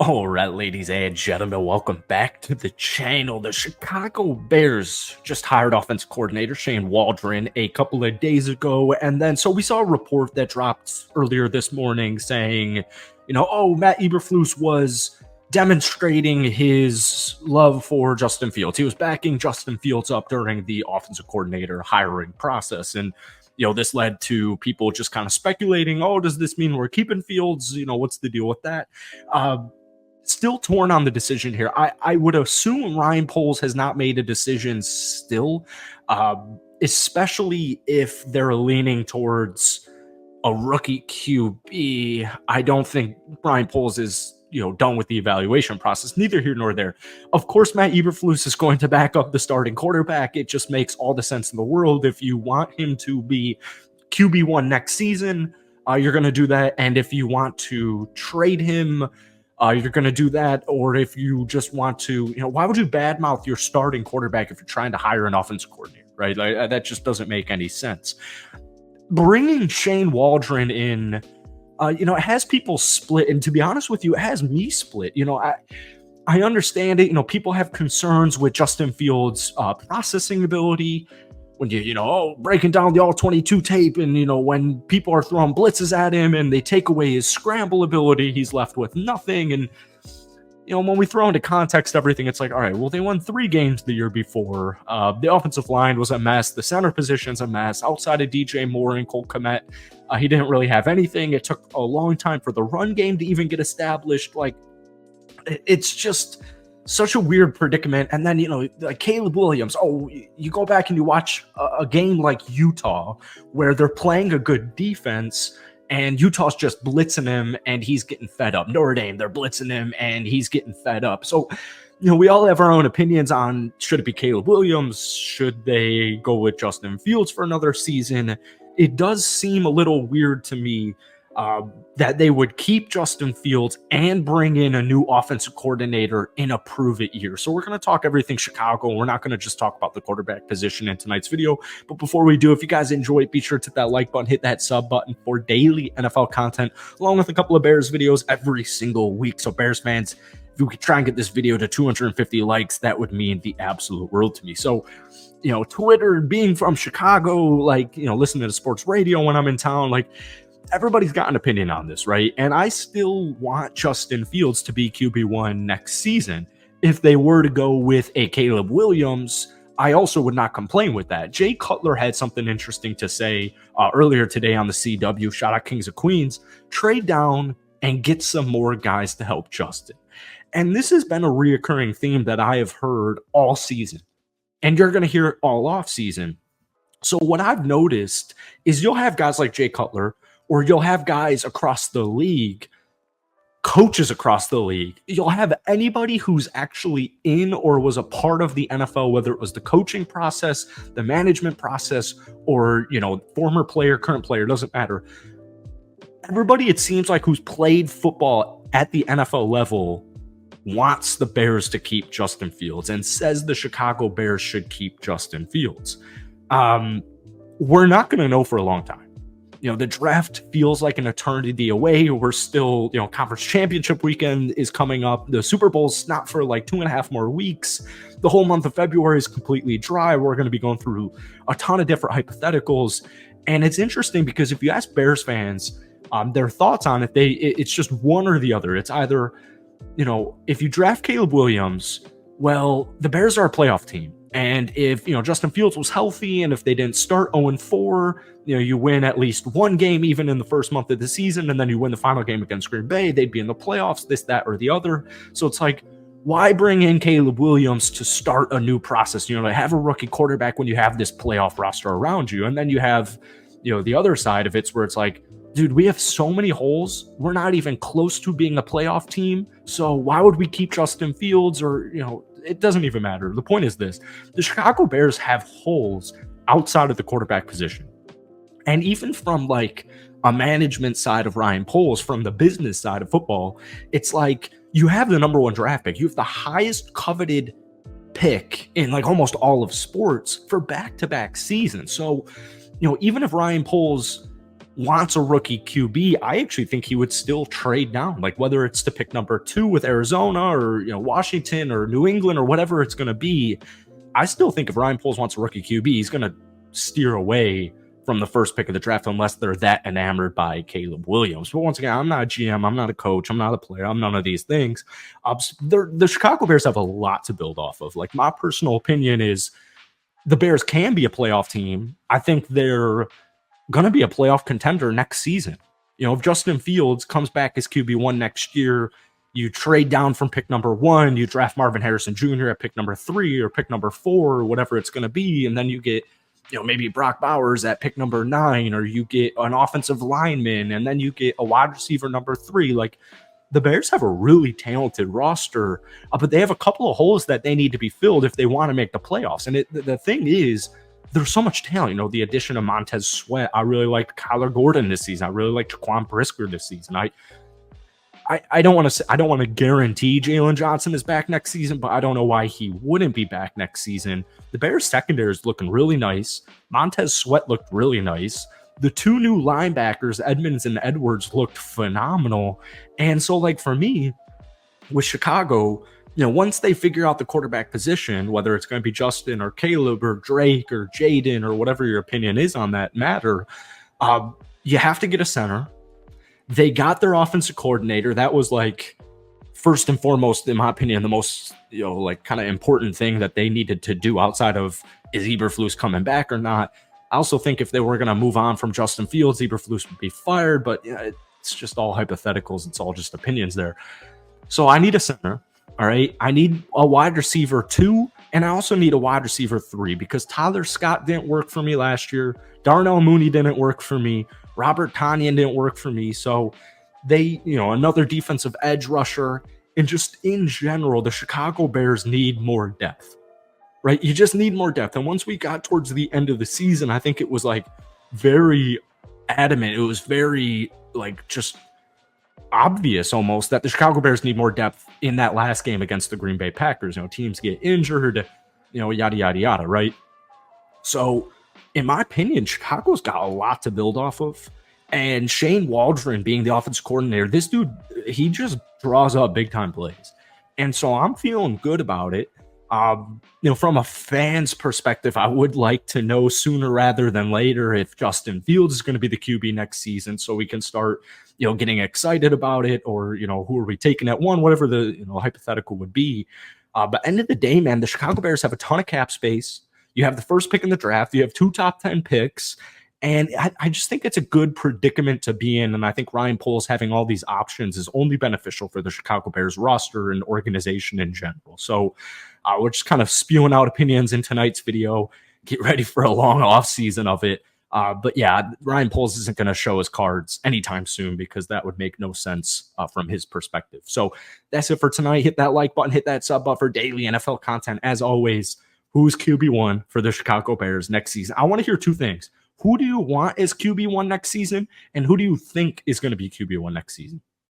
All right, ladies and gentlemen, welcome back to the channel. The Chicago Bears just hired offensive coordinator Shane Waldron a couple of days ago. And then, so we saw a report that dropped earlier this morning saying, Matt Eberflus was demonstrating his love for Justin Fields. He was backing Justin Fields up during the offensive coordinator hiring process. And this led to people just kind of speculating, does this mean we're keeping Fields? What's the deal with that? Still torn on the decision here. I would assume Ryan Poles has not made a decision still, especially if they're leaning towards a rookie QB. I don't think Ryan Poles is done with the evaluation process. Neither here nor there. Of course, Matt Eberflus is going to back up the starting quarterback. It just makes all the sense in the world. If you want him to be QB1 next season, you're going to do that. And if you want to trade him, you're going to do that. Or if you just want to, why would you badmouth your starting quarterback if you're trying to hire an offensive coordinator, right? Like, that just doesn't make any sense. Bringing Shane Waldron in, it has people split. And to be honest with you, it has me split. I understand it. People have concerns with Justin Fields' processing ability. When breaking down the all-22 tape and, when people are throwing blitzes at him and they take away his scramble ability, he's left with nothing. And, when we throw into context everything, it's like, all right, well, they won 3 games the year before. The offensive line was a mess. The center position's a mess. Outside of DJ Moore and Cole Kmet, he didn't really have anything. It took a long time for the run game to even get established. Like, it's just such a weird predicament. And then, like Caleb Williams, you go back and you watch a game like Utah where they're playing a good defense and Utah's just blitzing him and he's getting fed up. Notre Dame, they're blitzing him and he's getting fed up. So, we all have our own opinions on, should it be Caleb Williams? Should they go with Justin Fields for another season? It does seem a little weird to me that they would keep Justin Fields and bring in a new offensive coordinator in a prove-it year. So we're going to talk everything Chicago. We're not going to just talk about the quarterback position in tonight's video. But before we do, if you guys enjoy it, be sure to hit that like button, hit that sub button for daily NFL content, along with a couple of Bears videos every single week. So Bears fans, if we could try and get this video to 250 likes, that would mean the absolute world to me. So, Twitter, being from Chicago, listening to sports radio when I'm in town, everybody's got an opinion on this, right? And I still want Justin Fields to be QB1 next season. If they were to go with a Caleb Williams, I also would not complain with that. Jay Cutler had something interesting to say earlier today on the CW. Shout out Kings of Queens. Trade down and get some more guys to help Justin. And this has been a reoccurring theme that I have heard all season. And you're going to hear it all off season. So what I've noticed is you'll have guys like Jay Cutler, or you'll have guys across the league, coaches across the league. You'll have anybody who's actually in or was a part of the NFL, whether it was the coaching process, the management process, or, former player, current player, doesn't matter. Everybody, it seems like, who's played football at the NFL level wants the Bears to keep Justin Fields and says the Chicago Bears should keep Justin Fields. We're not going to know for a long time. The draft feels like an eternity away. We're still, conference championship weekend is coming up. The Super Bowl's not for 2.5 more weeks. The whole month of February is completely dry. We're going to be going through a ton of different hypotheticals. And it's interesting because if you ask Bears fans their thoughts on it, it's just one or the other. It's either, if you draft Caleb Williams, well, the Bears are a playoff team. And if, Justin Fields was healthy and if they didn't start 0-4, you win at least one game even in the first month of the season, and then you win the final game against Green Bay, they'd be in the playoffs, this, that, or the other. So it's like, why bring in Caleb Williams to start a new process? To have a rookie quarterback when you have this playoff roster around you. And then you have, the other side of it's where it's like, dude, we have so many holes. We're not even close to being a playoff team. So why would we keep Justin Fields or, it doesn't even matter. The point is this: the Chicago Bears have holes outside of the quarterback position. And even from a management side of Ryan Poles, from the business side of football, it's like you have the number 1 draft pick. You have the highest coveted pick in almost all of sports for back-to-back seasons. So, even if Ryan Poles wants a rookie QB, I actually think he would still trade down, like whether it's to pick number 2 with Arizona or Washington or New England or whatever it's going to be. I still think if Ryan Poles wants a rookie QB, he's going to steer away from the first pick of the draft unless they're that enamored by Caleb Williams. But once again, I'm not a GM, I'm not a coach, I'm not a player, I'm none of these things. The Chicago Bears have a lot to build off of. Like, my personal opinion is the Bears can be a playoff team. I think they're going to be a playoff contender next season. If Justin Fields comes back as QB1 next year, you trade down from pick number 1, you draft Marvin Harrison Jr. at pick number 3 or pick number 4 or whatever it's going to be, and then you get maybe Brock Bowers at pick number 9, or you get an offensive lineman, and then you get a wide receiver number 3. Like, the Bears have a really talented roster, but they have a couple of holes that they need to be filled if they want to make the playoffs. And the thing is, there's so much talent. The addition of Montez Sweat. I really liked Kyler Gordon this season. I really liked Jaquan Brisker this season. I don't want to guarantee Jalen Johnson is back next season, but I don't know why he wouldn't be back next season. The Bears secondary is looking really nice. Montez Sweat looked really nice. The 2 new linebackers, Edmonds and Edwards, looked phenomenal. And so, like, for me, with Chicago, once they figure out the quarterback position, whether it's going to be Justin or Caleb or Drake or Jaden or whatever your opinion is on that matter, you have to get a center. They got their offensive coordinator. That was, like, first and foremost, in my opinion, the most, kind of important thing that they needed to do outside of, is Eberflus coming back or not? I also think if they were going to move on from Justin Fields, Eberflus would be fired, but it's just all hypotheticals. It's all just opinions there. So I need a center. All right. I need a wide receiver 2, and I also need a wide receiver 3 because Tyler Scott didn't work for me last year. Darnell Mooney didn't work for me. Robert Tonyan didn't work for me. So they, another defensive edge rusher, and just in general, the Chicago Bears need more depth, right? You just need more depth. And once we got towards the end of the season, I think it was like very adamant. It was very just obvious almost that the Chicago Bears need more depth in that last game against the Green Bay Packers. Teams get injured, yada, yada, yada, right? So in my opinion, Chicago's got a lot to build off of. And Shane Waldron being the offensive coordinator, this dude, he just draws up big time plays. And so I'm feeling good about it. From a fan's perspective, I would like to know sooner rather than later if Justin Fields is going to be the QB next season, so we can start, getting excited about it, or, who are we taking at 1, whatever the, hypothetical would be. But end of the day, man, the Chicago Bears have a ton of cap space. You have the first pick in the draft. You have 2 top 10 picks. And I just think it's a good predicament to be in. And I think Ryan Poles having all these options is only beneficial for the Chicago Bears roster and organization in general. So we're just kind of spewing out opinions in tonight's video. Get ready for a long off season of it. But yeah, Ryan Poles isn't going to show his cards anytime soon because that would make no sense from his perspective. So that's it for tonight. Hit that like button, hit that sub button for daily NFL content. As always, who's QB1 for the Chicago Bears next season? I want to hear 2 things. Who do you want as QB1 next season? And who do you think is going to be QB1 next season?